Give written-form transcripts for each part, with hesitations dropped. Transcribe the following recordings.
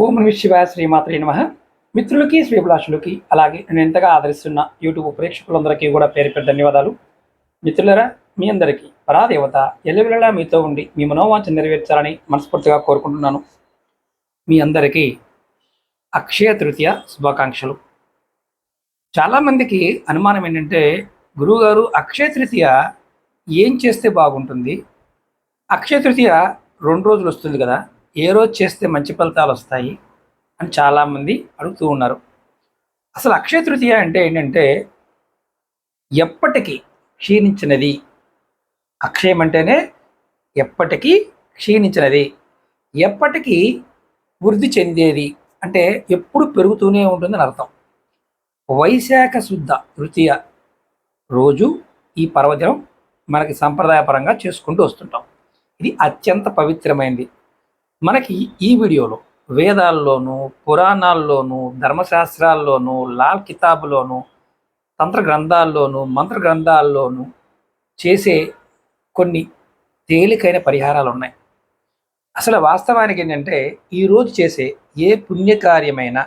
ఓం నమః శివాయ శ్రీమాత్రే నమః. మిత్రులకి శ్రీభిలాషులకి అలాగే నేను ఎంతగా ఆదరిస్తున్న యూట్యూబ్ ప్రేక్షకులందరికీ కూడా పేరు పేరు ధన్యవాదాలు. మిత్రులరా, మీ అందరికీ పరాదేవత ఎల్లవేళలా మీతో ఉండి మీ మనోవాంఛ నెరవేర్చాలని మనస్ఫూర్తిగా కోరుకుంటున్నాను. మీ అందరికీ అక్షయ తృతీయ శుభాకాంక్షలు. చాలామందికి అనుమానం ఏంటంటే, గురువుగారు అక్షయ తృతీయ ఏం చేస్తే బాగుంటుంది? అక్షయ తృతీయ 2 రోజులు వస్తుంది కదా, ఏ రోజు చేస్తే మంచి ఫలితాలు వస్తాయి అని చాలామంది అడుగుతూ ఉన్నారు. అసలు అక్షయ తృతీయ అంటే ఏంటంటే, ఎప్పటికీ క్షీణించినది. అక్షయం అంటేనే ఎప్పటికీ క్షీణించినది, ఎప్పటికీ వృద్ధి చెందేది, అంటే ఎప్పుడు పెరుగుతూనే ఉంటుందని అర్థం. వైశాఖ శుద్ధ తృతీయ రోజు ఈ పర్వదినం మనకి సంప్రదాయపరంగా చేసుకుంటూ వస్తుంటాం. ఇది అత్యంత పవిత్రమైనది. మనకి ఈ వీడియోలో వేదాల్లోనూ, పురాణాల్లోనూ, ధర్మశాస్త్రాల్లోనూ, లాల్ కితాబులోనూ, తంత్ర గ్రంథాల్లోనూ, మంత్ర గ్రంథాల్లోనూ చేసే కొన్ని తేలికైన పరిహారాలు ఉన్నాయి. అసలు వాస్తవానికి ఏంటంటే, ఈరోజు చేసే ఏ పుణ్యకార్యమైన,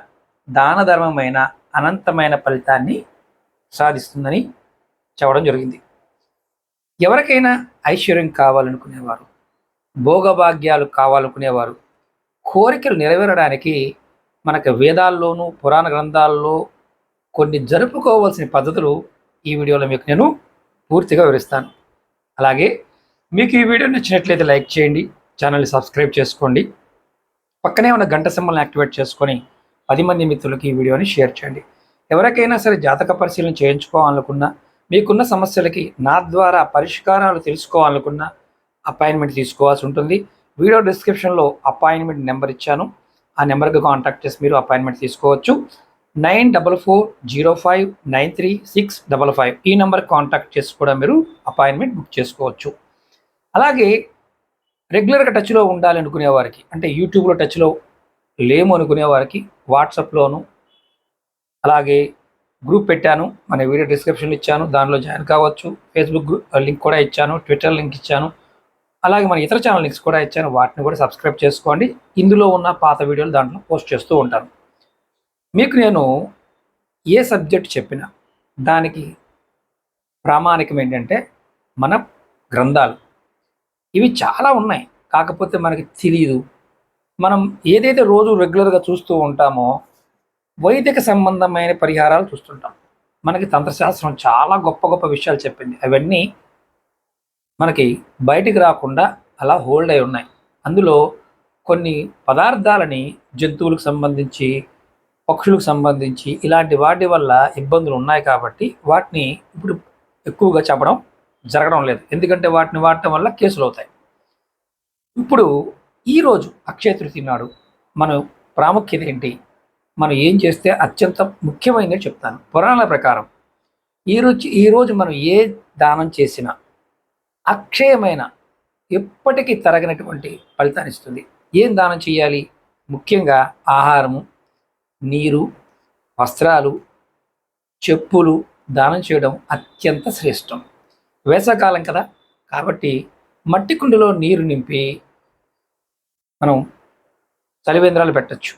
దాన ధర్మమైన అనంతమైన ఫలితాన్ని సాధిస్తుందని చెప్పడం జరిగింది. ఎవరికైనా ఐశ్వర్యం కావాలనుకునేవారు, భోగభాగ్యాలు కావాలనుకునేవారు, కోరికలు నెరవేరడానికి మనకు వేదాల్లోనూ పురాణ గ్రంథాల్లో కొన్ని జరుపుకోవాల్సిన పద్ధతులు ఈ వీడియోలో మీకు నేను పూర్తిగా వివరిస్తాను. అలాగే మీకు ఈ వీడియో నచ్చినట్లయితే లైక్ చేయండి, ఛానల్ని సబ్స్క్రైబ్ చేసుకోండి, పక్కనే ఉన్న గంట సింబల్ని యాక్టివేట్ చేసుకొని 10 మంది మిత్రులకి ఈ వీడియోని షేర్ చేయండి. ఎవరికైనా సరే జాతక పరిశీలన చేయించుకోవాలనుకున్నా, మీకున్న సమస్యలకి నా ద్వారా పరిష్కారాలు తెలుసుకోవాలనుకున్నా అపాయింట్మెంట్ తీసుకోవాల్సి ఉంటుంది. వీడియో డిస్క్రిప్షన్లో అపాయింట్మెంట్ నెంబర్ ఇచ్చాను, ఆ నెంబర్కి కాంటాక్ట్ చేసి మీరు అపాయింట్మెంట్ తీసుకోవచ్చు. 9440593655 ఈ నెంబర్కి కాంటాక్ట్ చేసి కూడా మీరు అపాయింట్మెంట్ బుక్ చేసుకోవచ్చు. అలాగే రెగ్యులర్గా టచ్లో ఉండాలనుకునే వారికి, అంటే యూట్యూబ్లో టచ్లో లేము అనుకునే వారికి వాట్సాప్లోను, అలాగే గ్రూప్ పెట్టాను, మన వీడియో డిస్క్రిప్షన్లో ఇచ్చాను, దానిలో జాయిన్ కావచ్చు. ఫేస్బుక్ లింక్ కూడా ఇచ్చాను, ట్విట్టర్ లింక్ ఇచ్చాను, అలాగే మన ఇతర ఛానల్ లింక్స్ కూడా ఇచ్చాను, వాటిని కూడా సబ్స్క్రైబ్ చేసుకోండి. ఇందులో ఉన్న పాత వీడియోలు దాంట్లో పోస్ట్ చేస్తూ ఉంటాను. మీకు నేను ఏ సబ్జెక్ట్ చెప్పినా దానికి ప్రామాణికం ఏంటంటే మన గ్రంథాలు. ఇవి చాలా ఉన్నాయి, కాకపోతే మనకి తెలియదు. మనం ఏదైతే రోజు రెగ్యులర్గా చూస్తూ ఉంటామో వైదిక సంబంధమైన పరిహారాలు చూస్తుంటాం. మనకి తంత్రశాస్త్రం చాలా గొప్ప గొప్ప విషయాలు చెప్పింది, అవన్నీ మనకి బయటికి రాకుండా అలా హోల్డ్ అయి ఉన్నాయి. అందులో కొన్ని పదార్థాలని జంతువులకు సంబంధించి, పక్షులకు సంబంధించి ఇలాంటి వాటి వల్ల ఇబ్బందులు ఉన్నాయి కాబట్టి వాటిని ఇప్పుడు ఎక్కువగా చెప్పడం జరగడం లేదు, ఎందుకంటే వాటిని వాడటం వల్ల కేసులు అవుతాయి. ఇప్పుడు ఈరోజు అక్షయ తృతీయ నాడు మన ప్రాముఖ్యత ఏంటి, మనం ఏం చేస్తే అత్యంత ముఖ్యమైనది చెప్తాను. పురాణాల ప్రకారం ఈరోజు మనం ఏ దానం చేసినా అక్షయమైన, ఎప్పటికీ తరగనటువంటి ఫలితాన్ని ఇస్తుంది. ఏం దానం చేయాలి? ముఖ్యంగా ఆహారము, నీరు, వస్త్రాలు, చెప్పులు దానం చేయడం అత్యంత శ్రేష్టం. వేసవకాలం కదా, కాబట్టి మట్టి కుండలో నీరు నింపి మనం చలివేంద్రాలు పెట్టచ్చు,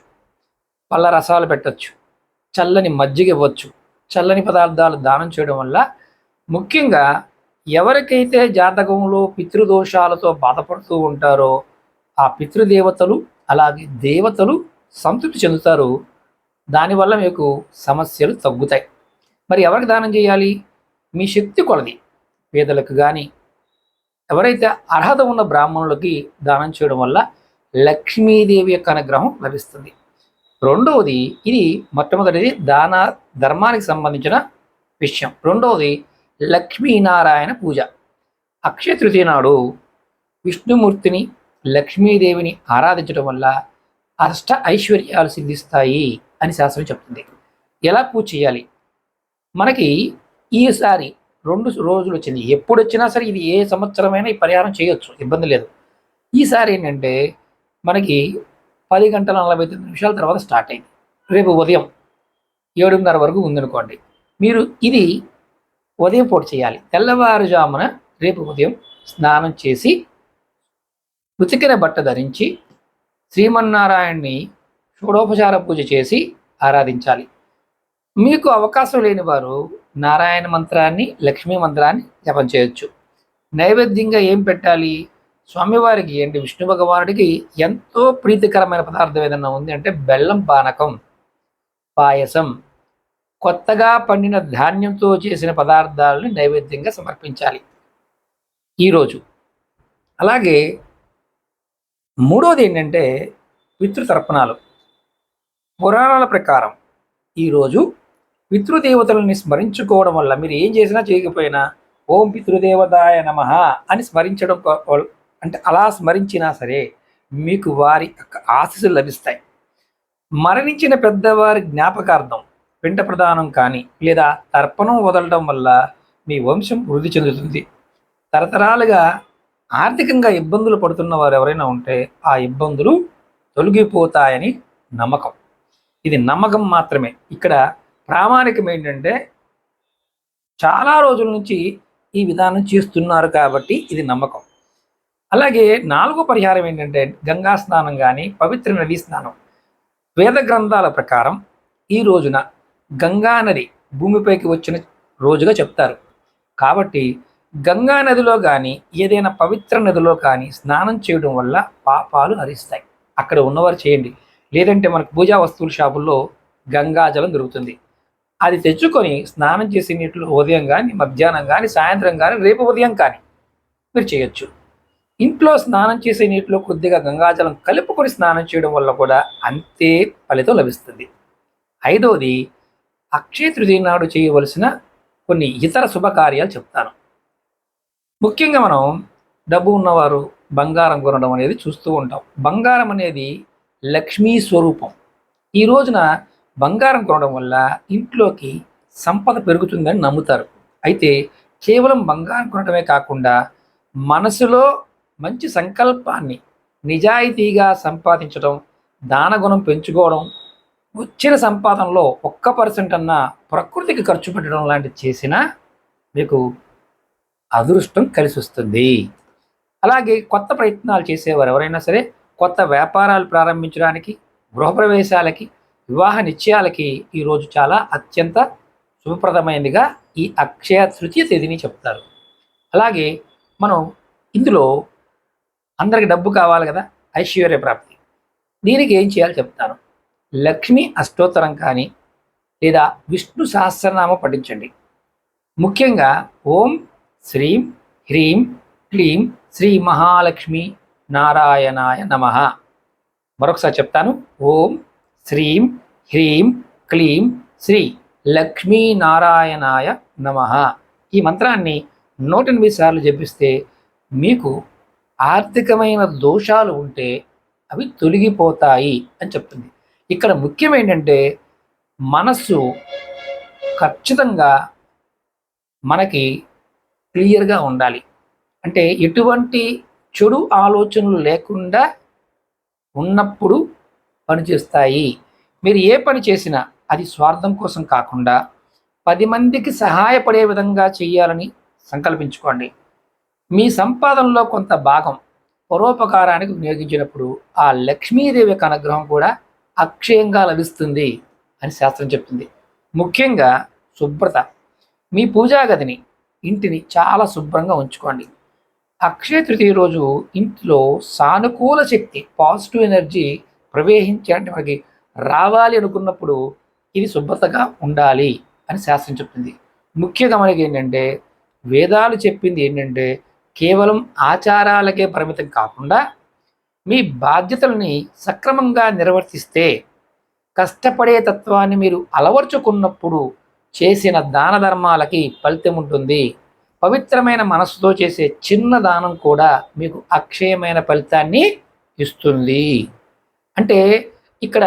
పళ్ళ రసాలు పెట్టచ్చు, చల్లని మజ్జిగ ఇవ్వచ్చు. చల్లని పదార్థాలు దానం చేయడం వల్ల ముఖ్యంగా ఎవరికైతే జాతకంలో పితృదోషాలతో బాధపడుతూ ఉంటారో ఆ పితృదేవతలు, అలాగే దేవతలు సంతృప్తి చెందుతారు. దానివల్ల మీకు సమస్యలు తగ్గుతాయి. మరి ఎవరికి దానం చేయాలి? మీ శక్తి కొలది పేదలకు కానీ, ఎవరైతే అర్హత ఉన్న బ్రాహ్మణులకి దానం చేయడం వల్ల లక్ష్మీదేవి యొక్క అనుగ్రహం లభిస్తుంది. రెండవది, ఇది మొట్టమొదటిది దాన ధర్మానికి సంబంధించిన విషయం. రెండవది లక్ష్మీనారాయణ పూజ. అక్షయ తృతీయ నాడు విష్ణుమూర్తిని, లక్ష్మీదేవిని ఆరాధించడం వల్ల అష్ట ఐశ్వర్యాలు సిద్ధిస్తాయి అని శాస్త్రం చెప్తుంది. ఎలా పూజ చేయాలి? మనకి ఈసారి 2 రోజులు వచ్చింది, ఎప్పుడు వచ్చినా సరే ఇది ఏ సంవత్సరమైనా ఈ పరిహారం చేయొచ్చు, ఇబ్బంది లేదు. ఈసారి ఏంటంటే మనకి 10:49 తర్వాత స్టార్ట్ అయింది. రేపు ఉదయం 7:30 వరకు ఉందనుకోండి. మీరు ఇది ఉదయం పూట చేయాలి. తెల్లవారుజామున రేపు ఉదయం స్నానం చేసి ఉతికిన బట్ట ధరించి శ్రీమన్నారాయణ్ణి షోడోపచార పూజ చేసి ఆరాధించాలి. మీకు అవకాశం లేని వారు నారాయణ మంత్రాన్ని, లక్ష్మీ మంత్రాన్ని జపం చేయొచ్చు. నైవేద్యంగా ఏం పెట్టాలి? స్వామివారికి అంటే విష్ణు భగవానుడికి ఎంతో ప్రీతికరమైన పదార్థం ఏదన్నా ఉంది అంటే బెల్లం పానకం, పాయసం, కొత్తగా పండిన ధాన్యంతో చేసిన పదార్థాలను నైవేద్యంగా సమర్పించాలి ఈరోజు. అలాగే మూడోది ఏంటంటే పితృతర్పణాలు. పురాణాల ప్రకారం ఈరోజు పితృదేవతలని స్మరించుకోవడం వల్ల మీరు ఏం చేసినా చేయకపోయినా ఓం పితృదేవతాయ నమః అని స్మరించడం అంటే అలా స్మరించినా సరే మీకు వారి యొక్క ఆశీస్సులు లభిస్తాయి. మరణించిన పెద్దవారి జ్ఞాపకార్థం పిండ ప్రదానం కానీ లేదా తర్పణం వదలడం వల్ల మీ వంశం వృద్ధి చెందుతుంది. తరతరాలుగా ఆర్థికంగా ఇబ్బందులు పడుతున్న వారు ఎవరైనా ఉంటే ఆ ఇబ్బందులు తొలగిపోతాయని నమ్మకం. ఇది నమ్మకం మాత్రమే. ఇక్కడ ప్రామాణికం ఏంటంటే చాలా రోజుల నుంచి ఈ విధానం చేస్తున్నారు కాబట్టి ఇది నమ్మకం. అలాగే 4వ పరిహారం ఏంటంటే గంగా స్నానం కానీ పవిత్ర నదీ స్నానం. వేద గ్రంథాల ప్రకారం ఈ రోజున గంగా నది భూమిపైకి వచ్చిన రోజుగా చెప్తారు. కాబట్టి గంగా నదిలో కానీ ఏదైనా పవిత్ర నదిలో కానీ స్నానం చేయడం వల్ల పాపాలు హరిస్తాయి. అక్కడ ఉన్నవారు చేయండి. లేదంటే మనకు పూజా వస్తువుల షాపుల్లో గంగాజలం దొరుకుతుంది. అది తెచ్చుకొని స్నానం చేసే నీటిలో ఉదయం కానీ, మధ్యాహ్నం కానీ, సాయంత్రం కానీ, రేపు ఉదయం కానీ మీరు చేయొచ్చు. ఇంట్లో స్నానం చేసే నీటిలో కొద్దిగా గంగాజలం కలుపుకొని స్నానం చేయడం వల్ల కూడా అంతే ఫలితం లభిస్తుంది. 5వది అక్షయ తృతీయ నాడు చేయవలసిన కొన్ని ఇతర శుభకార్యాలు చెప్తాను. ముఖ్యంగా మనం డబ్బు ఉన్నవారు బంగారం కొనడం అనేది చూస్తూ ఉంటాం. బంగారం అనేది లక్ష్మీ స్వరూపం. ఈ రోజున బంగారం కొనడం వల్ల ఇంట్లోకి సంపద పెరుగుతుందని నమ్ముతారు. అయితే కేవలం బంగారం కొనడమే కాకుండా మనసులో మంచి సంకల్పాన్ని నిజాయితీగా సంపాదించడం, దానగుణం పెంచుకోవడం, వచ్చిన సంపాదనలో 1% అన్న ప్రకృతికి ఖర్చు పెట్టడం లాంటివి చేసినా మీకు అదృష్టం కలిసి వస్తుంది. అలాగే కొత్త ప్రయత్నాలు చేసేవారు ఎవరైనా సరే కొత్త వ్యాపారాలు ప్రారంభించడానికి, గృహప్రవేశాలకి, వివాహ నిశ్చయాలకి ఈరోజు చాలా అత్యంత శుభప్రదమైనదిగా ఈ అక్షయ తృతీయ తేదీని చెప్తారు. అలాగే మనం ఇందులో అందరికి డబ్బు కావాలి కదా, ఐశ్వర్య ప్రాప్తి. దీనికి ఏం చేయాలో చెప్తాను. లక్ష్మీ అష్టోత్తరం కానీ లేదా విష్ణు సహస్రనామం పఠించండి. ముఖ్యంగా ఓం శ్రీం హ్రీం క్లీం శ్రీ మహాలక్ష్మి నారాయణాయ నమః. మరొకసారి చెప్తాను. ఓం శ్రీం హ్రీం క్లీం శ్రీ లక్ష్మీనారాయణాయ నమః. ఈ మంత్రాన్ని 108 సార్లు జపిస్తే మీకు ఆర్థికమైన దోషాలు ఉంటే అవి తొలగిపోతాయి అని చెప్తుంది. ఇక్కడ ముఖ్యం ఏంటంటే మనస్సు ఖచ్చితంగా మనకి క్లియర్గా ఉండాలి. అంటే ఎటువంటి చెడు ఆలోచనలు లేకుండా ఉన్నప్పుడు పనిచేస్తాయి. మీరు ఏ పని చేసినా అది స్వార్థం కోసం కాకుండా 10 మందికి సహాయపడే విధంగా చేయాలని సంకల్పించుకోండి. మీ సంపాదనలో కొంత భాగం పరోపకారానికి వినియోగించినప్పుడు ఆ లక్ష్మీదేవి యొక్క అనుగ్రహం కూడా అక్షయంగా లభిస్తుంది అని శాస్త్రం చెప్తుంది. ముఖ్యంగా శుభ్రత. మీ పూజా గదిని, ఇంటిని చాలా శుభ్రంగా ఉంచుకోండి. అక్షయ తృతీయ రోజు ఇంట్లో సానుకూల శక్తి, పాజిటివ్ ఎనర్జీ ప్రవేశించడానికి మనకి రావాలి అనుకున్నప్పుడు ఇది శుభ్రతగా ఉండాలి అని శాస్త్రం చెప్తుంది. ముఖ్యంగా మనకి ఏంటంటే వేదాలు చెప్పింది ఏంటంటే కేవలం ఆచారాలకే పరిమితం కాకుండా మీ బాధ్యతలని సక్రమంగా నిర్వర్తిస్తే, కష్టపడే తత్వాన్ని మీరు అలవర్చుకున్నప్పుడు చేసిన దాన ధర్మాలకి ఫలితం ఉంటుంది. పవిత్రమైన మనసుతో చేసే చిన్న దానం కూడా మీకు అక్షయమైన ఫలితాన్ని ఇస్తుంది. అంటే ఇక్కడ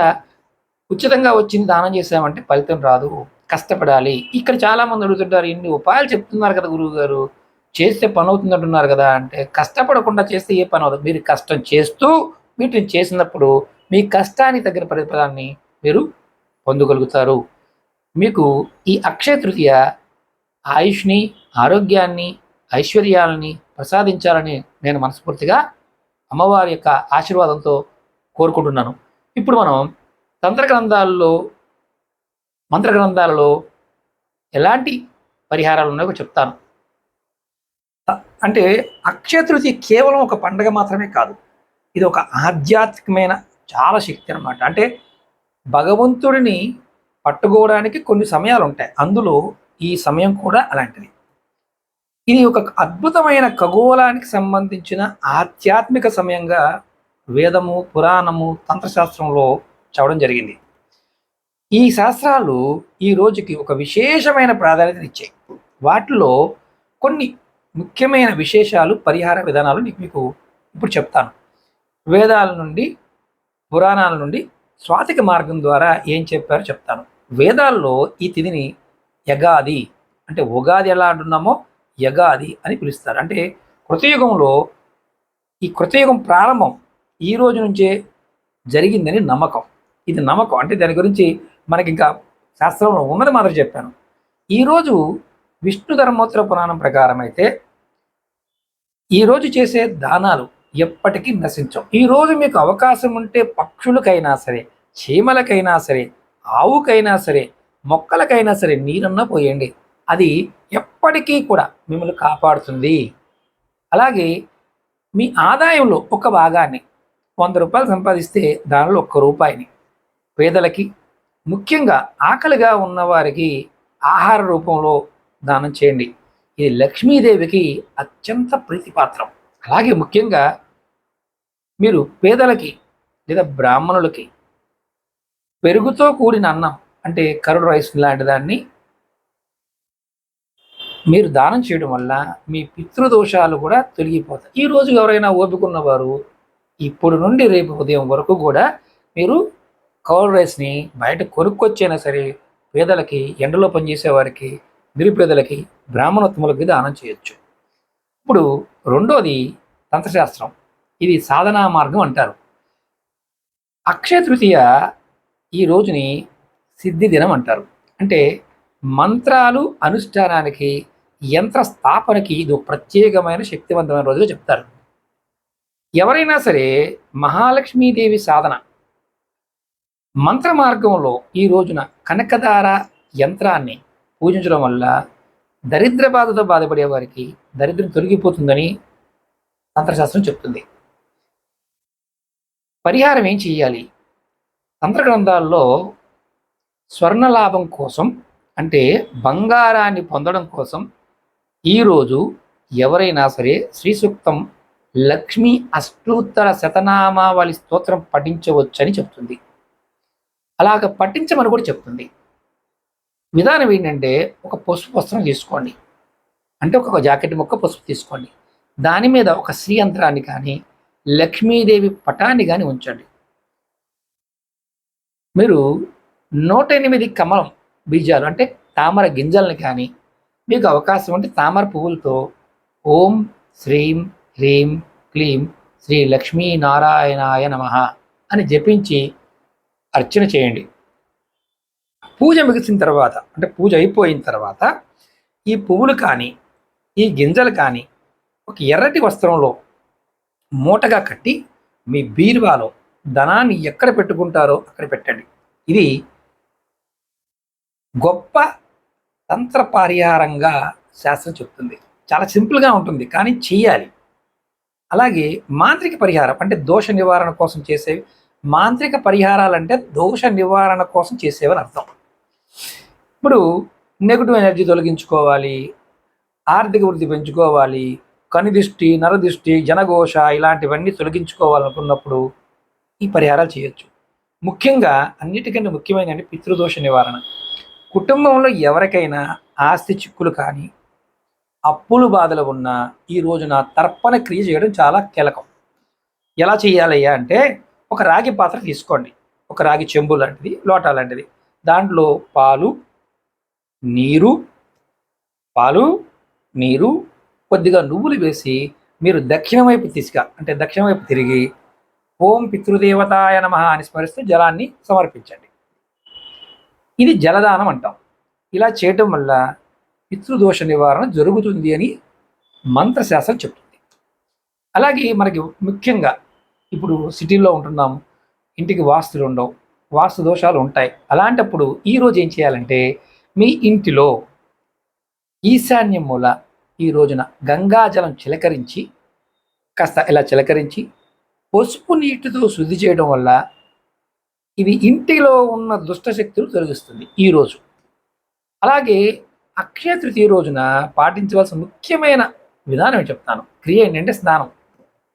ఉచితంగా వచ్చింది దానం చేసామంటే ఫలితం రాదు, కష్టపడాలి. ఇక్కడ చాలామంది అడుగుతుంటారు, ఇన్ని ఉపాయాలు చెప్తున్నారు కదా గురువు గారు, చేస్తే పని అవుతుంది అంటున్నారు కదా అంటే, కష్టపడకుండా చేస్తే ఏ పని అవుతుంది? మీరు కష్టం చేస్తూ వీటిని చేసినప్పుడు మీ కష్టానికి తగిన ప్రతిఫలాన్ని మీరు పొందగలుగుతారు. మీకు ఈ అక్షయ తృతీయ ఆయుష్ని, ఆరోగ్యాన్ని, ఐశ్వర్యాలని ప్రసాదించాలని నేను మనస్ఫూర్తిగా అమ్మవారి యొక్క ఆశీర్వాదంతో కోరుకుంటున్నాను. ఇప్పుడు మనం తంత్ర గ్రంథాల్లో మంత్ర గ్రంథాలలో ఎలాంటి పరిహారాలు ఉన్నాయో చెప్తాను. అంటే అక్షయ తృతీయ కేవలం ఒక పండగ మాత్రమే కాదు, ఇది ఒక ఆధ్యాత్మికమైన చాలా శక్తి అనమాట. అంటే భగవంతుడిని పట్టుకోవడానికి కొన్ని సమయాలు ఉంటాయి, అందులో ఈ సమయం కూడా అలాంటిది. ఇది ఒక అద్భుతమైన ఖగోళానికి సంబంధించిన ఆధ్యాత్మిక సమయంగా వేదము, పురాణము, తంత్రశాస్త్రంలో చెప్పడం జరిగింది. ఈ శాస్త్రాలు ఈ రోజుకి ఒక విశేషమైన ప్రాధాన్యత ఇచ్చాయి. వాటిలో కొన్ని ముఖ్యమైన విశేషాలు, పరిహార విధానాలు మీకు ఇప్పుడు చెప్తాను. వేదాల నుండి, పురాణాల నుండి స్వాతిక మార్గం ద్వారా ఏం చెప్పారో చెప్తాను. వేదాల్లో ఈ తిథిని యగాది, అంటే ఉగాది ఎలా అంటున్నామో యగాది అని పిలుస్తారు. అంటే కృతయుగంలో ఈ కృతయుగం ప్రారంభం ఈ రోజు నుంచే జరిగిందని నమ్మకం. ఇది నమ్మకం, అంటే దాని గురించి మనకి ఇంకా శాస్త్రంలో ఉన్నది మాత్రం చెప్పాను. ఈరోజు విష్ణు ధర్మోత్తర పురాణం ప్రకారం అయితే ఈరోజు చేసే దానాలు ఎప్పటికీ నశించవు. ఈరోజు మీకు అవకాశం ఉంటే పక్షులకైనా సరే, చీమలకైనా సరే, ఆవుకైనా సరే, మొక్కలకైనా సరే నీరన్నా పోయండి, అది ఎప్పటికీ కూడా మిమ్మల్ని కాపాడుతుంది. అలాగే మీ ఆదాయంలో ఒక భాగాన్ని, 100 రూపాయలు సంపాదిస్తే దానిలో 1 రూపాయిని పేదలకి, ముఖ్యంగా ఆకలిగా ఉన్నవారికి ఆహార రూపంలో దానం చేయండి. ఇది లక్ష్మీదేవికి అత్యంత ప్రీతిపాత్రం. అలాగే ముఖ్యంగా మీరు పేదలకి లేదా బ్రాహ్మణులకి పెరుగుతో కూడిన అన్నం, అంటే కర్డ్ రైస్ లాంటి దాన్ని మీరు దానం చేయడం వల్ల మీ పితృదోషాలు కూడా తొలగిపోతాయి. ఈరోజు ఎవరైనా ఓపికన్నవారు ఇప్పుడు నుండి రేపు ఉదయం వరకు కూడా మీరు కర్డ్ రైస్ని బయట కొనుక్కొచ్చైనా సరే పేదలకి, ఎండలో పనిచేసే వారికి, నిరుపేదలకి, బ్రాహ్మణోత్తములకి దానం చేయొచ్చు. ఇప్పుడు రెండోది తంత్రశాస్త్రం, ఇది సాధనా మార్గం అంటారు. అక్షయ తృతీయ ఈ రోజుని సిద్ధి దినం అంటారు. అంటే మంత్రాలు అనుష్ఠానానికి, యంత్ర స్థాపనకి ఇది ప్రత్యేకమైన శక్తివంతమైన రోజుగా చెప్తారు. ఎవరైనా సరే మహాలక్ష్మీదేవి సాధన మంత్ర మార్గంలో ఈ రోజున కనకదార యంత్రాన్ని పూజించడం వల్ల దరిద్ర బాధతో బాధపడే వారికి దరిద్రం తొలగిపోతుందని తంత్రశాస్త్రం చెప్తుంది. పరిహారం ఏం చేయాలి? తంత్ర గ్రంథాల్లో స్వర్ణలాభం కోసం, అంటే బంగారాన్ని పొందడం కోసం ఈరోజు ఎవరైనా సరే శ్రీ సూక్తం లక్ష్మీ అష్టోత్తర శతనామావళి స్తోత్రం పఠించవచ్చని చెప్తుంది. అలాగ పఠించమని కూడా చెప్తుంది. విధానం ఏంటంటే ఒక పసుపు వస్త్రం తీసుకోండి, అంటే ఒక జాకెట్ ముక్క పసుపు తీసుకోండి, దాని మీద ఒక శ్రీ యంత్రాన్ని కానీ లక్ష్మీదేవి పటాన్ని కానీ ఉంచండి. మీరు 108 కమలం బీజాలు, అంటే తామర గింజల్ని కానీ, మీకు అవకాశం ఉంటే తామర పువ్వులతో ఓం శ్రీం హ్రీం క్లీం శ్రీ లక్ష్మీనారాయణాయ నమః అని జపించి అర్చన చేయండి. పూజ ముగిసిన తర్వాత, అంటే పూజ అయిపోయిన తర్వాత ఈ పువ్వులు కానీ, ఈ గింజలు కానీ ఒక ఎర్రటి వస్త్రంలో మూటగా కట్టి మీ బీరువాలో ధనాన్ని ఎక్కడ పెట్టుకుంటారో అక్కడ పెట్టండి. ఇది గొప్ప తంత్ర పరిహారంగా శాస్త్రం చెప్తుంది. చాలా సింపుల్గా ఉంటుంది, కానీ చెయ్యాలి. అలాగే మాంత్రిక పరిహారం, అంటే దోష నివారణ కోసం చేసేవి. మాంత్రిక పరిహారాలు అంటే దోష నివారణ కోసం చేసేవని అర్థం. ఇప్పుడు నెగిటివ్ ఎనర్జీ తొలగించుకోవాలి, ఆర్థిక వృద్ధి పెంచుకోవాలి, కనిదిష్టి, నరదిష్టి, జనఘోష ఇలాంటివన్నీ తొలగించుకోవాలనుకున్నప్పుడు ఈ పరిహారాలు చేయొచ్చు. ముఖ్యంగా అన్నిటికంటే ముఖ్యమైనది పితృదోష నివారణ. కుటుంబంలో ఎవరికైనా ఆస్తి చిక్కులు కానీ, అప్పులు బాధలు ఉన్నా ఈ రోజున తర్పణ క్రియ చేయడం చాలా కీలకం. ఎలా చేయాలయ్యా అంటే, ఒక రాగి పాత్ర తీసుకోండి, ఒక రాగి చెంబు లాంటిది, లోటా లాంటిది, దాంట్లో పాలు నీరు కొద్దిగా నువ్వులు వేసి మీరు దక్షిణ వైపు అంటే దక్షిణ వైపు తిరిగి ఓం పితృదేవతాయ నమః అని స్మరిస్తూ జలాన్ని సమర్పించండి. ఇది జలదానం అంటాం. ఇలా చేయటం వల్ల పితృదోష నివారణ జరుగుతుంది అని మంత్రశాస్త్రం చెప్తుంది. అలాగే మనకి ముఖ్యంగా ఇప్పుడు సిటీల్లో ఉంటున్నాము, ఇంటికి వాస్తులు ఉండవు, వాస్తు దోషాలు ఉంటాయి. అలాంటప్పుడు ఈరోజు ఏం చేయాలంటే మీ ఇంటిలో ఈశాన్య మూల ఈ రోజున గంగాజలం చిలకరించి కాస్త ఇలా చిలకరించి పసుపు నీటితో శుద్ధి చేయడం వల్ల ఇది ఇంటిలో ఉన్న దుష్ట శక్తులు తొలగిస్తుంది ఈరోజు. అలాగే అక్షయ తృతీయ రోజున పాటించవలసిన ముఖ్యమైన విధానం చెప్తాను. క్రియ ఏంటంటే స్నానం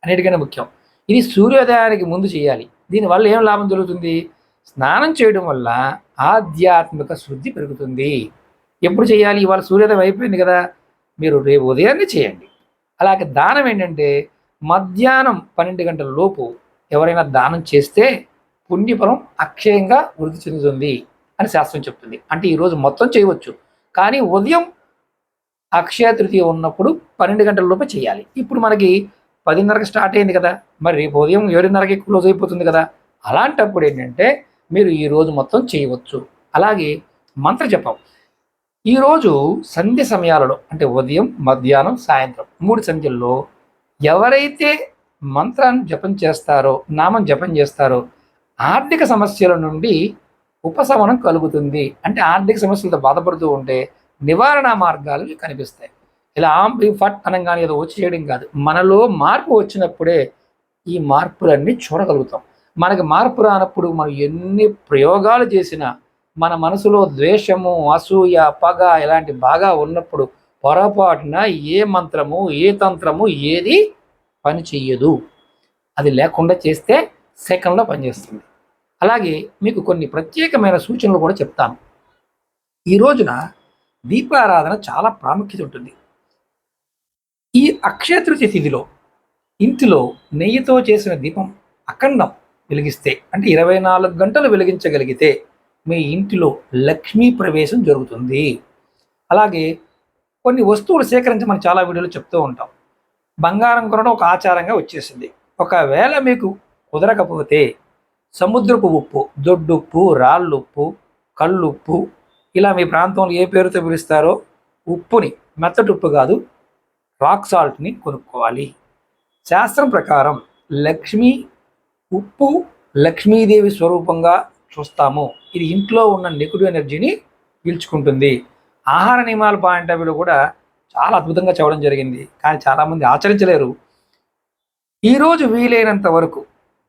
అన్నిటికన్నా ముఖ్యం. ఇది సూర్యోదయానికి ముందు చేయాలి. దీనివల్ల ఏం లాభం జరుగుతుంది? స్నానం చేయడం వల్ల ఆధ్యాత్మిక శుద్ధి పెరుగుతుంది. ఎప్పుడు చేయాలి? ఇవాళ సూర్యోదయం అయిపోయింది కదా, మీరు రేపు ఉదయాన్నే చేయండి. అలాగే దానం ఏంటంటే మధ్యాహ్నం 12 గంటల లోపు ఎవరైనా దానం చేస్తే పుణ్యఫలం అక్షయంగా వృద్ధి చెందుతుంది అని శాస్త్రం చెప్తుంది. అంటే ఈరోజు మొత్తం చేయవచ్చు, కానీ ఉదయం అక్షయ తృతీయ ఉన్నప్పుడు 12 గంటల లోపే చేయాలి. ఇప్పుడు మనకి 10:30కి స్టార్ట్ అయింది కదా, మరి రేపు ఉదయం 7:30కి క్లోజ్ అయిపోతుంది కదా. అలాంటప్పుడు ఏంటంటే మీరు ఈరోజు మొత్తం చేయవచ్చు. అలాగే మంత్ర జపం ఈరోజు సంధ్య సమయాలలో అంటే ఉదయం, మధ్యాహ్నం, సాయంత్రం 3 సంధ్యల్లో ఎవరైతే మంత్రాన్ని జపం చేస్తారో, నామం జపం చేస్తారో ఆర్థిక సమస్యల నుండి ఉపశమనం కలుగుతుంది. అంటే ఆర్థిక సమస్యలతో బాధపడుతూ ఉంటే నివారణ మార్గాలు కనిపిస్తాయి. ఇలా ఫట్ అనగానే ఏదో వచ్చి చేయడం కాదు, మనలో మార్పు వచ్చినప్పుడే ఈ మార్పులన్నీ చూడగలుగుతాం. మనకి మార్పు రానప్పుడు మనం ఎన్ని ప్రయోగాలు చేసినా మన మనసులో ద్వేషము, అసూయ, పగ ఇలాంటి బాగా ఉన్నప్పుడు పొరపాటున ఏ మంత్రము, ఏ తంత్రము ఏది పని చెయ్యదు. అది లేకుండా చేస్తే సెకండ్లో పనిచేస్తుంది. అలాగే మీకు కొన్ని ప్రత్యేకమైన సూచనలు కూడా చెప్తాను. ఈ రోజున దీపారాధన చాలా ప్రాముఖ్యత ఉంటుంది. ఈ అక్షయ తృతీయ తిథిలో ఇంటిలో నెయ్యితో చేసిన దీపం అఖండం వెలిగిస్తే, అంటే 24 గంటలు వెలిగించగలిగితే మీ ఇంటిలో లక్ష్మీ ప్రవేశం జరుగుతుంది. అలాగే కొన్ని వస్తువులు సేకరించి మనం చాలా వీడియోలు చెప్తూ ఉంటాం. బంగారం కొనడం ఒక ఆచారంగా వచ్చేసింది. ఒకవేళ మీకు కుదరకపోతే సముద్రపు ఉప్పు, దొడ్డుప్పు, రాళ్ళుప్పు, కళ్ళుప్పు, ఇలా మీ ప్రాంతంలో ఏ పేరుతో పిలుస్తారో ఉప్పుని, మెత్తటి ఉప్పు కాదు రాక్ సాల్ట్ని కొనుక్కోవాలి. శాస్త్రం ప్రకారం ఉప్పు లక్ష్మీదేవి స్వరూపంగా చూస్తాము. ఇది ఇంట్లో ఉన్న నెగిటివ్ ఎనర్జీని పీల్చుకుంటుంది. ఆహార నియమాల పాయింట్ ఆఫ్ వ్యూలో కూడా చాలా అద్భుతంగా చెప్పడం జరిగింది, కానీ చాలామంది ఆచరించలేరు. ఈరోజు వీలైనంత వరకు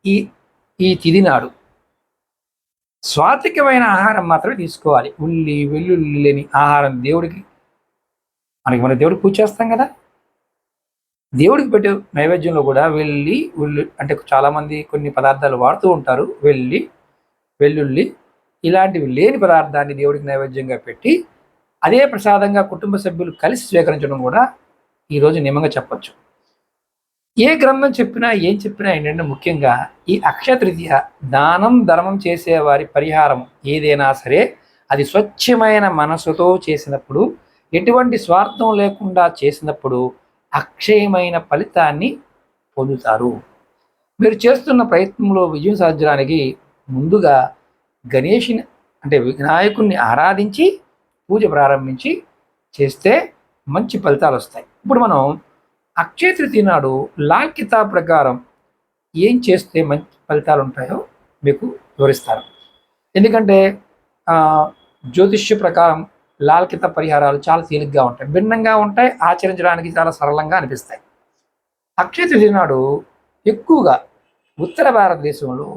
ఈ తిథి నాడు సాత్వికమైన ఆహారం మాత్రమే తీసుకోవాలి. ఉల్లి, వెల్లుల్లి లేని ఆహారం దేవుడికి మన దేవుడికి పూజ చేస్తాం కదా, దేవుడికి పెట్టే నైవేద్యంలో కూడా ఉల్లి అంటే చాలామంది కొన్ని పదార్థాలు వాడుతూ ఉంటారు. వెల్లుల్లి ఇలాంటివి లేని పదార్థాన్ని దేవుడికి నైవేద్యంగా పెట్టి అదే ప్రసాదంగా కుటుంబ సభ్యులు కలిసి స్వీకరించడం కూడా ఈరోజు నియమంగా చెప్పచ్చు. ఏ గ్రంథం చెప్పినా ఏం చెప్పినా ఏంటంటే ముఖ్యంగా ఈ అక్షయ తృతీయ దానం ధర్మం చేసేవారి పరిహారం ఏదైనా సరే అది స్వచ్ఛమైన మనసుతో చేసినప్పుడు, ఎటువంటి స్వార్థం లేకుండా చేసినప్పుడు అక్షయమైన ఫలితాన్ని పొందుతారు. మీరు చేస్తున్న ప్రయత్నంలో విజయం సాధించడానికి ముందుగా గణేషుని అంటే వినాయకుడిని ఆరాధించి పూజ ప్రారంభించి చేస్తే మంచి ఫలితాలు వస్తాయి. ఇప్పుడు మనం అక్షయ తృతీయ నాడు లాల్ కితాబ్ ప్రకారం ఏం చేస్తే మంచి ఫలితాలు ఉంటాయో మీకు వివరిస్తాను. ఎందుకంటే జ్యోతిష్య ప్రకారం లాల్ కితాబ్ పరిహారాలు చాలా తేలిగ్గా ఉంటాయి, భిన్నంగా ఉంటాయి, ఆచరించడానికి చాలా సరళంగా అనిపిస్తాయి. అక్షయ తృతీయ నాడు ఎక్కువగా ఉత్తర భారతదేశంలో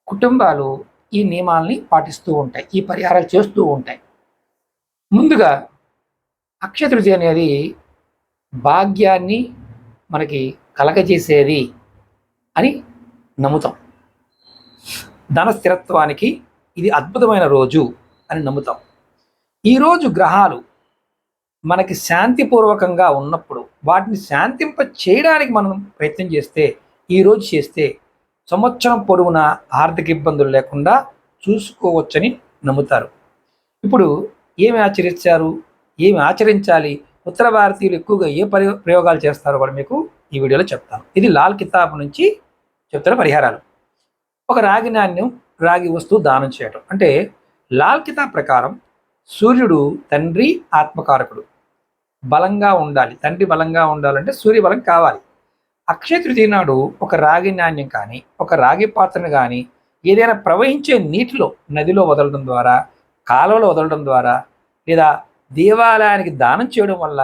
కుటుంబాలు ఈ నియమాల్ని పాటిస్తూ ఉంటాయి, ఈ పరిహారాలు చేస్తూ ఉంటాయి. ముందుగా అక్షయ తృతీయ అనేది భాగ్యాన్ని మనకి కలగజేసేది అని నమ్ముతాం. ధన స్థిరత్వానికి ఇది అద్భుతమైన రోజు అని నమ్ముతాం. ఈరోజు గ్రహాలు మనకి శాంతిపూర్వకంగా ఉన్నప్పుడు వాటిని శాంతింప చేయడానికి మనం ప్రయత్నం చేస్తే, ఈరోజు చేస్తే సంవత్సరం పొడవునా ఆర్థిక ఇబ్బందులు లేకుండా చూసుకోవచ్చని నమ్ముతారు. ఇప్పుడు ఏమి ఆచరించాలి, ఉత్తర భారతీయులు ఎక్కువగా ఏ ప్రయోగాలు చేస్తారో కూడా మీకు ఈ వీడియోలో చెప్తాను. ఇది లాల్ కితాబ్ నుంచి చెప్తున్న పరిహారాలు. ఒక రాగి వస్తువు దానం చేయటం. అంటే లాల్ కితాబ్ ప్రకారం సూర్యుడు తండ్రి ఆత్మకారకుడు, బలంగా ఉండాలి. తండ్రి బలంగా ఉండాలంటే సూర్య బలం కావాలి. అక్షయ తృతీయ నాడు ఒక రాగి నాణ్యం కానీ, ఒక రాగి పాత్రను కానీ ఏదైనా ప్రవహించే నీటిలో నదిలో వదలడం ద్వారా, కాలువలో వదలడం ద్వారా, లేదా దేవాలయానికి దానం చేయడం వల్ల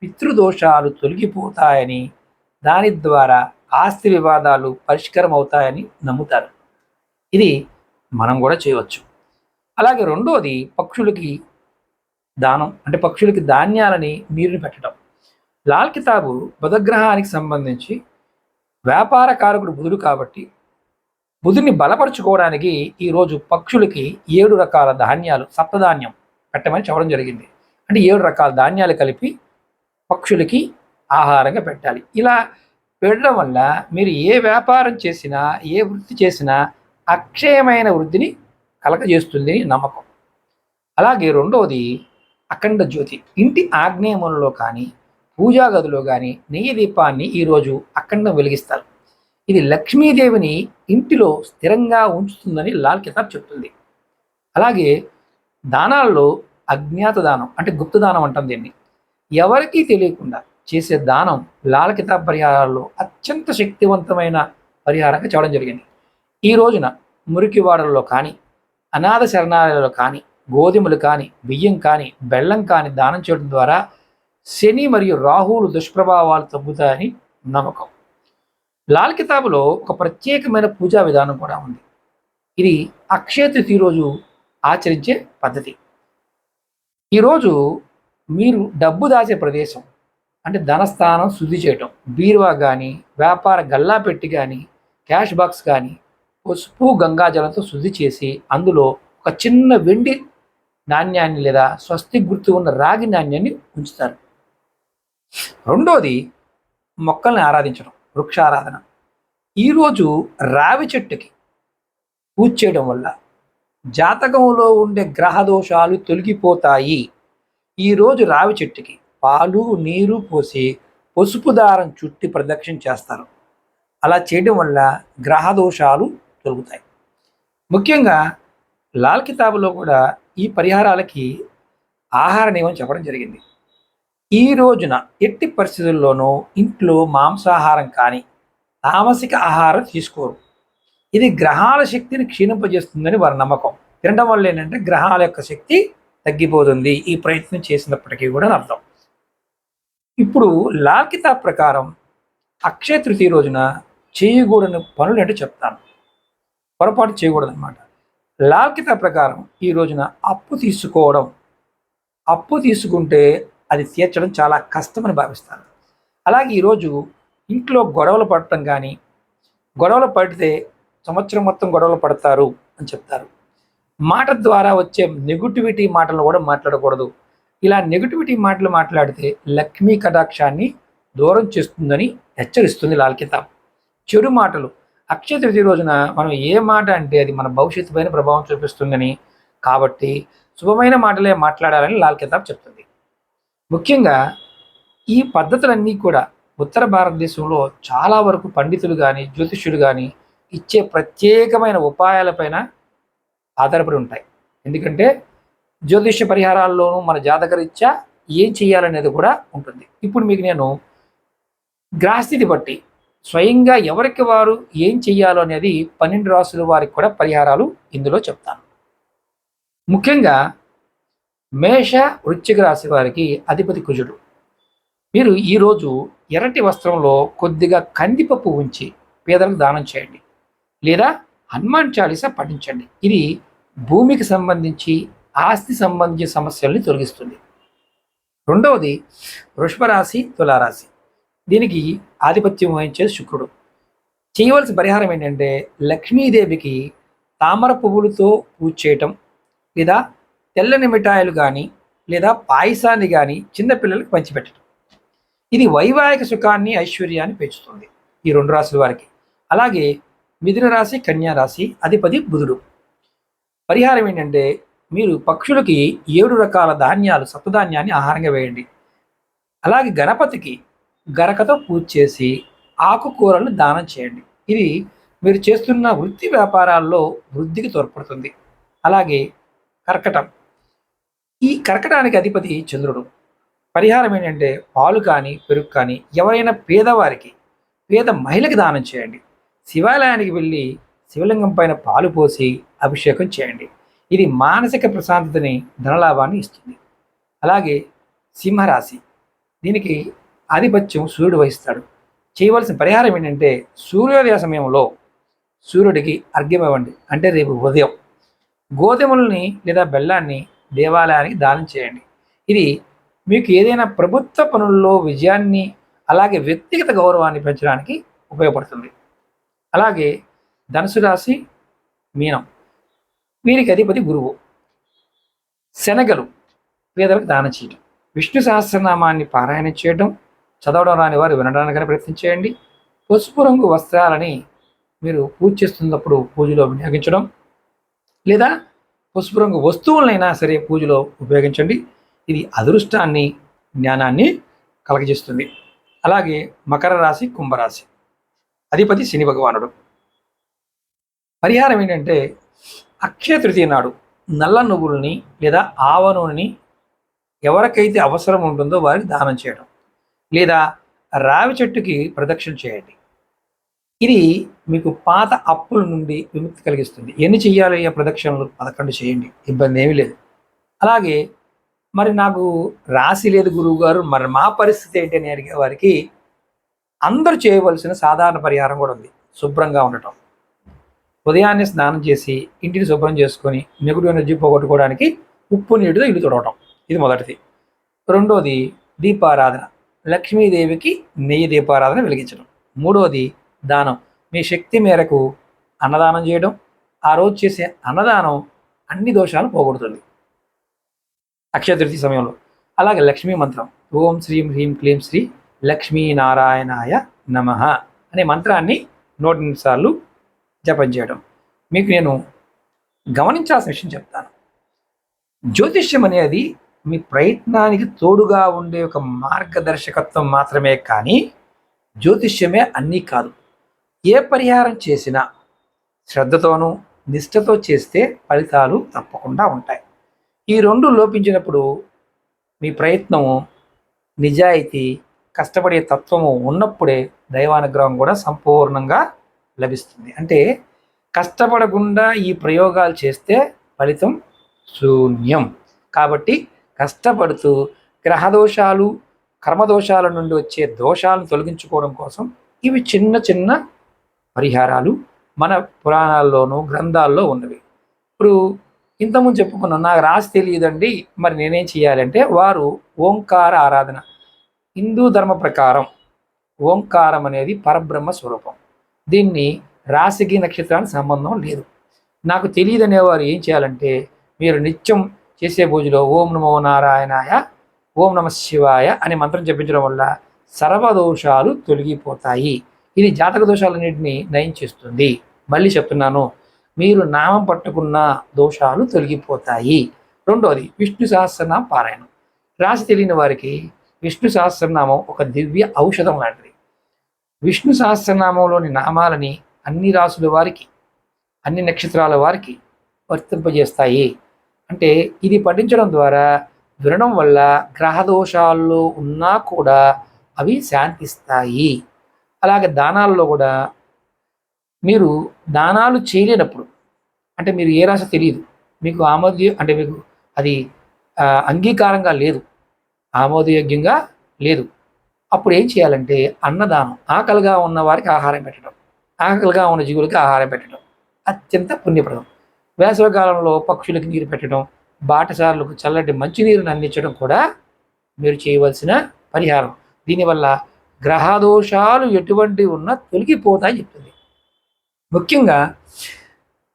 పితృదోషాలు తొలగిపోతాయని, దాని ద్వారా ఆస్తి వివాదాలు పరిష్కారం అవుతాయని నమ్ముతారు. ఇది మనం కూడా చేయవచ్చు. అలాగే రెండోది పక్షులకి దానం, అంటే పక్షులకి ధాన్యాలని నీరుని పెట్టడం. లాల్ కితాబు బుధగ్రహానికి సంబంధించి వ్యాపార కారకుడు బుధుడు కాబట్టి బుధుడిని బలపరుచుకోవడానికి ఈరోజు పక్షులకి 7 రకాల ధాన్యాలు, సప్తధాన్యం పెట్టమని చెప్పడం జరిగింది. అంటే 7 రకాల ధాన్యాలు కలిపి పక్షులకి ఆహారంగా పెట్టాలి. ఇలా పెట్టడం వల్ల మీరు ఏ వ్యాపారం చేసినా, ఏ వృత్తి చేసినా అక్షయమైన వృద్ధిని కలగజేస్తుంది నమ్మకం. అలాగే రెండవది అఖండ జ్యోతి. ఇంటి ఆగ్నేయ మూలలో కానీ, పూజా గదిలో కానీ నెయ్యి దీపాన్ని ఈరోజు అఖండం వెలిగిస్తారు. ఇది లక్ష్మీదేవిని ఇంటిలో స్థిరంగా ఉంచుతుందని లాల్ కితాబ్ చెప్తుంది. అలాగే దానాల్లో అజ్ఞాత దానం, అంటే గుప్త దానం అంటాం దీన్ని. ఎవరికీ తెలియకుండా చేసే దానం లాల్ కితాబ్ పరిహారాల్లో అత్యంత శక్తివంతమైన పరిహారంగా చెప్పడం జరిగింది. ఈ రోజున మురికివాడల్లో కానీ, అనాథ శరణాలయాలలో కానీ గోధుమలు కానీ, బియ్యం కానీ, బెల్లం కానీ దానం చేయడం ద్వారా శని మరియు రాహువులు దుష్ప్రభావాలు తగ్గుతాయని నమ్మకం. లాల్ కితాబులో ఒక ప్రత్యేకమైన పూజా విధానం కూడా ఉంది. ఇది అక్షయ తృతీయ రోజు ఆచరించే పద్ధతి. ఈరోజు మీరు డబ్బు దాచే ప్రదేశం, అంటే ధనస్థానం శుద్ధి చేయటం, బీరువా కానీ, వ్యాపార గల్లా పెట్టి కానీ, క్యాష్ బాక్స్ కానీ పసుపు గంగాజలంతో శుద్ధి చేసి అందులో ఒక చిన్న వెండి నాణ్యాన్ని లేదా స్వస్తి గుర్తు ఉన్న రాగి నాణ్యాన్ని ఉంచుతారు. రెండోది మొక్కల్ని ఆరాధించడం, వృక్షారాధన. ఈరోజు రావి చెట్టుకి పూజ చేయడం వల్ల జాతకంలో ఉండే గ్రహ దోషాలు తొలగిపోతాయి. ఈరోజు రావి చెట్టుకి పాలు నీరు పోసి పసుపు దారం చుట్టి ప్రదక్షిణ చేస్తారు. అలా చేయడం వల్ల గ్రహ దోషాలు తొలగుతాయి. ముఖ్యంగా లాల్ కితాబులో కూడా ఈ పరిహారాలకి ఆహార నియమం చెప్పడం జరిగింది. ఈ రోజున ఎట్టి పరిస్థితుల్లోనూ ఇంట్లో మాంసాహారం కానీ, తామసిక ఆహారం తీసుకోరు. ఇది గ్రహాల శక్తిని క్షీణింపజేస్తుందని వారి నమ్మకం. తినడం వల్ల ఏంటంటే గ్రహాల యొక్క శక్తి తగ్గిపోతుంది ఈ ప్రయత్నం చేసినప్పటికీ కూడా అర్థం. ఇప్పుడు లాల్ కితాబ్ ప్రకారం అక్షయ తృతీయ రోజున చేయకూడని పనులు అంటే చెప్తాను. పొరపాటు చేయకూడదు అనమాట. లాల్ కితాబ్ ప్రకారం ఈ రోజున అప్పు తీసుకుంటే అది తీర్చడం చాలా కష్టమని భావిస్తారు. అలాగే ఈరోజు ఇంట్లో గొడవలు పడటం కానీ, గొడవలు పడితే సంవత్సరం మొత్తం గొడవలు పడతారు అని చెప్తారు. మాట ద్వారా వచ్చే నెగిటివిటీ మాటలను కూడా మాట్లాడకూడదు. ఇలా నెగిటివిటీ మాటలు మాట్లాడితే లక్ష్మీ కటాక్షాన్ని దూరం చేస్తుందని హెచ్చరిస్తుంది లాల్ కితాబ్. చెడు మాటలు అక్షయ తృతీయ రోజున మనం ఏ మాట అంటే అది మన భవిష్యత్తు పైన ప్రభావం చూపిస్తుందని, కాబట్టి శుభమైన మాటలే మాట్లాడాలని లాల్ కితాబ్ చెప్తుంది. ముఖ్యంగా ఈ పద్ధతులన్నీ కూడా ఉత్తర భారతదేశంలో చాలా వరకు పండితులు కానీ, జ్యోతిష్యులు కానీ ఇచ్చే ప్రత్యేకమైన ఉపాయాలపైన ఆధారపడి ఉంటాయి. ఎందుకంటే జ్యోతిష్య పరిహారాల్లోనూ మన జాతకరీత్యా ఏం చేయాలనేది కూడా ఉంటుంది. ఇప్పుడు మీకు నేను గ్రహస్థితి బట్టి స్వయంగా ఎవరికి వారు ఏం చెయ్యాలో అనేది 12 రాసుల వారికి కూడా పరిహారాలు ఇందులో చెప్తాను. ముఖ్యంగా మేష వృశ్చిక రాశి వారికి అధిపతి కుజుడు. మీరు ఈరోజు ఎర్రటి వస్త్రంలో కొద్దిగా కందిపప్పు ఉంచి పేదలకు దానం చేయండి, లేదా హనుమాన్ చాలీసా పఠించండి. ఇది భూమికి సంబంధించి ఆస్తి సంబంధించిన సమస్యల్ని తొలగిస్తుంది. రెండవది వృషభ రాశి, తులారాశి. దీనికి ఆధిపత్యం వహించేది శుక్రుడు. చేయవలసిన పరిహారం ఏంటంటే లక్ష్మీదేవికి తామర పువ్వులతో పూజ చేయటం, లేదా తెల్లని మిఠాయిలు కానీ, లేదా పాయసాన్ని కానీ చిన్నపిల్లలకు పంచిపెట్టడం. ఇది వైవాహిక సుఖాన్ని, ఐశ్వర్యాన్ని పెంచుతుంది ఈ 2 రాశుల వారికి. అలాగే మిథున రాశి, కన్యా రాశి అధిపతి బుధుడు. పరిహారం ఏంటంటే మీరు పక్షులకి 7 రకాల ధాన్యాలు, సప్తధాన్యాన్ని ఆహారంగా వేయండి. అలాగే గణపతికి గరకతో పూజ చేసి ఆకుకూరలను దానం చేయండి. ఇది మీరు చేస్తున్న వృత్తి వ్యాపారాల్లో వృద్ధికి తోడ్పడుతుంది. అలాగే కర్కటం. ఈ కర్కటానికి అధిపతి చంద్రుడు. పరిహారం ఏంటంటే పాలు కానీ, పెరుగు కానీ ఎవరైనా పేదవారికి, పేద మహిళకి దానం చేయండి. శివాలయానికి వెళ్ళి శివలింగం పైన పాలు పోసి అభిషేకం చేయండి. ఇది మానసిక ప్రశాంతతని, ధనలాభాన్ని ఇస్తుంది. అలాగే సింహరాశి, దీనికి ఆధిపత్యం సూర్యుడు వహిస్తాడు. చేయవలసిన పరిహారం ఏంటంటే సూర్యోదయ సమయంలో సూర్యుడికి అర్ఘ్యం ఇవ్వండి. అంటే రేపు ఉదయం గోధుమలని లేదా బెల్లాన్ని దేవాలయానికి దానం చేయండి. ఇది మీకు ఏదైనా ప్రభుత్వ పనుల్లో విజయాన్ని, అలాగే వ్యక్తిగత గౌరవాన్ని పెంచడానికి ఉపయోగపడుతుంది. అలాగే ధనుసు రాశి, మీనం, వీరికి అధిపతి గురువు. శనగలు పేదలకు దానం చేయడం, విష్ణు సహస్రనామాన్ని పారాయణం చేయడం, చదవడం రాని వారు వినడానికైనా ప్రయత్నం చేయండి. పసుపు రంగు వస్త్రాలని మీరు పూజ చేస్తున్నప్పుడు పూజలో వినియోగించడం, లేదా పసుపు రంగు వస్తువులనైనా సరే పూజలో ఉపయోగించండి. ఇది అదృష్టాన్ని, జ్ఞానాన్ని కలగజేస్తుంది. అలాగే మకర రాశి, కుంభరాశి, అధిపతి శని భగవానుడు. పరిహారం ఏంటంటే అక్షయ తృతీయ నాడు నల్ల నువ్వులని లేదా ఆవ నూనెని ఎవరికైతే అవసరం ఉంటుందో వారికి దానం చేయడం, లేదా రావి చెట్టుకి ప్రదక్షిణ చేయండి. ఇది మీకు పాత అప్పుల నుండి విముక్తి కలిగిస్తుంది. ఎన్ని చెయ్యాలి ఆ ప్రదక్షిణలు? 11 చేయండి, ఇబ్బంది ఏమీ లేదు. అలాగే మరి నాకు రాశి లేదు గురువు గారు, మరి మా పరిస్థితి ఏంటి అని అడిగే వారికి అందరూ చేయవలసిన సాధారణ పరిహారం కూడా ఉంది. శుభ్రంగా ఉండటం, ఉదయాన్నే స్నానం చేసి ఇంటిని శుభ్రం చేసుకొని నెగిటివ్ ఎనర్జీ పోగొట్టుకోవడానికి ఉప్పు నీటితో ఇల్లు తుడవటం, ఇది మొదటిది. రెండోది దీపారాధన, లక్ష్మీదేవికి నెయ్యి దీపారాధన వెలిగించడం. మూడవది దానం, మీ శక్తి మేరకు అన్నదానం చేయడం. ఆ రోజు చేసే అన్నదానం అన్ని దోషాలు పోగొడుతుంది అక్షయ తృతీయ సమయంలో. అలాగే లక్ష్మీ మంత్రం, ఓం శ్రీం హ్రీం క్లీం శ్రీ లక్ష్మీనారాయణాయ నమః అనే మంత్రాన్ని 108 సార్లు జపం చేయడం. మీకు నేను గమనించాల్సిన విషయం చెప్తాను. జ్యోతిష్యం అనేది మీ ప్రయత్నానికి తోడుగా ఉండే ఒక మార్గదర్శకత్వం మాత్రమే, కానీ జ్యోతిష్యమే అన్నీ కాదు. ఏ పరిహారం చేసినా శ్రద్ధతోనూ నిష్ఠతో చేస్తే ఫలితాలు తప్పకుండా ఉంటాయి. ఈ రెండు లోపించినప్పుడు మీ ప్రయత్నము, నిజాయితీ, కష్టపడే తత్వము ఉన్నప్పుడే దైవానుగ్రహం కూడా సంపూర్ణంగా లభిస్తుంది. అంటే కష్టపడకుండా ఈ ప్రయోగాలు చేస్తే ఫలితం శూన్యం. కాబట్టి కష్టపడుతూ గ్రహదోషాలు, కర్మదోషాల నుండి వచ్చే దోషాలను తొలగించుకోవడం కోసం ఇవి చిన్న చిన్న పరిహారాలు మన పురాణాల్లోనూ గ్రంథాల్లో ఉన్నవి. ఇప్పుడు ఇంతకుముందు చెప్పుకున్నాను, నాకు రాసి తెలియదండి, మరి నేనేం చేయాలంటే వారు ఓంకార ఆరాధన. హిందూ ధర్మ ప్రకారం ఓంకారం అనేది పరబ్రహ్మ స్వరూపం. దీన్ని రాశికి నక్షత్రానికి సంబంధం లేదు. నాకు తెలియదు అనేవారు ఏం చేయాలంటే మీరు నిత్యం చేసే పూజలో ఓం నమో నారాయణాయ, ఓం నమ శివాయ అనే మంత్రం జపించడం వల్ల సర్వదోషాలు తొలగిపోతాయి. ఇది జాతక దోషాలన్నింటినీ నయం చేస్తుంది. మళ్ళీ చెప్తున్నాను, మీరు నామం పట్టుకున్న దోషాలు తొలగిపోతాయి. రెండోది విష్ణు సహస్రనామ పారాయణం. రాశి తెలియని వారికి విష్ణు సహస్రనామం ఒక దివ్య ఔషధం లాంటిది. విష్ణు సహస్రనామంలోని నామాలని అన్ని రాసుల వారికి, అన్ని నక్షత్రాల వారికి వర్తింపజేస్తాయి. అంటే ఇది పఠించడం ద్వారా, వినడం వల్ల గ్రహదోషాల్లో ఉన్నా కూడా అవి శాంతిస్తాయి. అలాగే దానాల్లో కూడా మీరు దానాలు చేయలేనప్పుడు, అంటే మీరు ఏ రాశి తెలియదు, మీకు అంటే మీకు అది అంగీకారంగా లేదు, ఆమోదయోగ్యంగా లేదు, అప్పుడు ఏం చేయాలంటే అన్నదానం, ఆకలిగా ఉన్న వారికి ఆహారం పెట్టడం, ఆకలిగా ఉన్న జీవులకి ఆహారం పెట్టడం అత్యంత పుణ్యప్రదం. వేసవికాలంలో పక్షులకి నీరు పెట్టడం, బాటసారులకు చల్లటి మంచినీరుని అందించడం కూడా మీరు చేయవలసిన పరిహారం. దీనివల్ల గ్రహదోషాలు ఎటువంటి ఉన్నా తొలగిపోతాయని చెప్తుంది. ముఖ్యంగా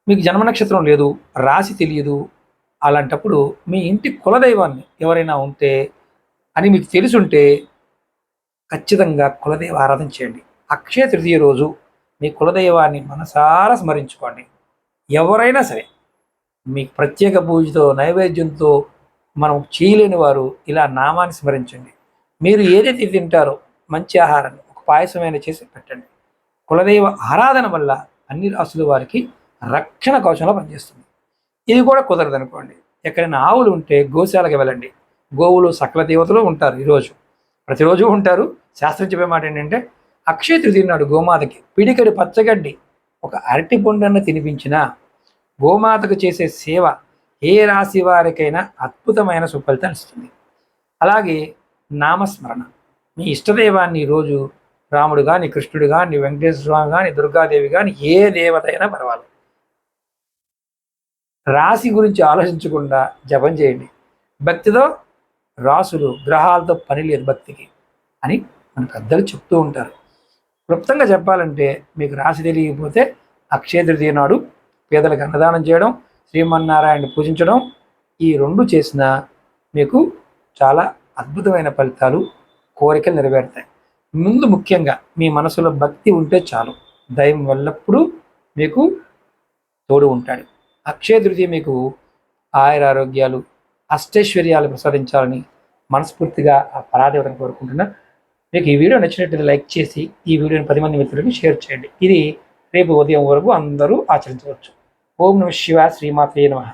మీకు జన్మ నక్షత్రం లేదు, రాశి తెలియదు, అలాంటప్పుడు మీ ఇంటి కులదైవాన్ని ఎవరైనా ఉంటే అని మీకు తెలుసుంటే ఖచ్చితంగా కులదైవ ఆరాధన చేయండి. అక్షయ తృతీయ రోజు మీ కులదైవాన్ని మనసారా స్మరించుకోండి. ఎవరైనా సరే మీకు ప్రత్యేక పూజతో, నైవేద్యంతో మనం చేయలేని వారు ఇలా నామాన్ని స్మరించండి. మీరు ఏదైతే తింటారో మంచి ఆహారాన్ని ఒక పాయసమైన చేసి పెట్టండి. కులదైవ ఆరాధన వల్ల అన్ని రాసుల వారికి రక్షణ కవచంలో పనిచేస్తుంది. ఇది కూడా కుదరదనుకోండి, ఎక్కడైనా ఆవులు ఉంటే గోశాలకు వెళ్ళండి. గోవులు సకల దేవతలు ఉంటారు, ఈరోజు ప్రతిరోజు ఉంటారు. శాస్త్రం చెప్పే మాట ఏంటంటే అక్షయ తృతీయ నాడు గోమాతకి పిడికడి పచ్చగడ్డి ఒక అరటి పండును తినిపించినా, గోమాతకు చేసే సేవ ఏ రాశి వారికైనా అద్భుతమైన సుఫలితాన్ని ఇస్తుంది. అలాగే నామస్మరణ, మీ ఇష్టదైవాన్ని ఈరోజు రాముడు కానీ, కృష్ణుడు కానీ, వెంకటేశ్వర స్వామి కానీ, దుర్గాదేవి కానీ, ఏ దేవత అయినా పర్వాలేదు, రాశి గురించి ఆలోచించకుండా జపం చేయండి. భక్తితో రాసులు గ్రహాలతో పని లేదు భక్తికి అని మన పెద్దలు చెప్తూ ఉంటారు. క్లుప్తంగా చెప్పాలంటే మీకు రాశి తెలియకపోతే అక్షయ తృతీయ నాడు పేదలకు అన్నదానం చేయడం, శ్రీమన్నారాయణ పూజించడం, ఈ రెండు చేసినా మీకు చాలా అద్భుతమైన ఫలితాలు, కోరికలు నెరవేరుతాయి. ముందు ముఖ్యంగా మీ మనసులో భక్తి ఉంటే చాలు, దైవం ఎల్లప్పుడూ మీకు తోడు ఉంటాడు. అక్షయ తృతీయ మీకు ఆయురారోగ్యాలు, అష్టైశ్వర్యాలు ప్రసాదించాలని మనస్ఫూర్తిగా ఆ పరాదేవతను కోరుకుంటున్నా. మీకు ఈ వీడియో నచ్చినట్లయితే లైక్ చేసి ఈ వీడియోని 10 మంది మిత్రులకి షేర్ చేయండి. ఇది రేపు ఉదయం వరకు అందరూ ఆచరించవచ్చు. ఓం నమః శివాయ, శ్రీమాత్రే నమః.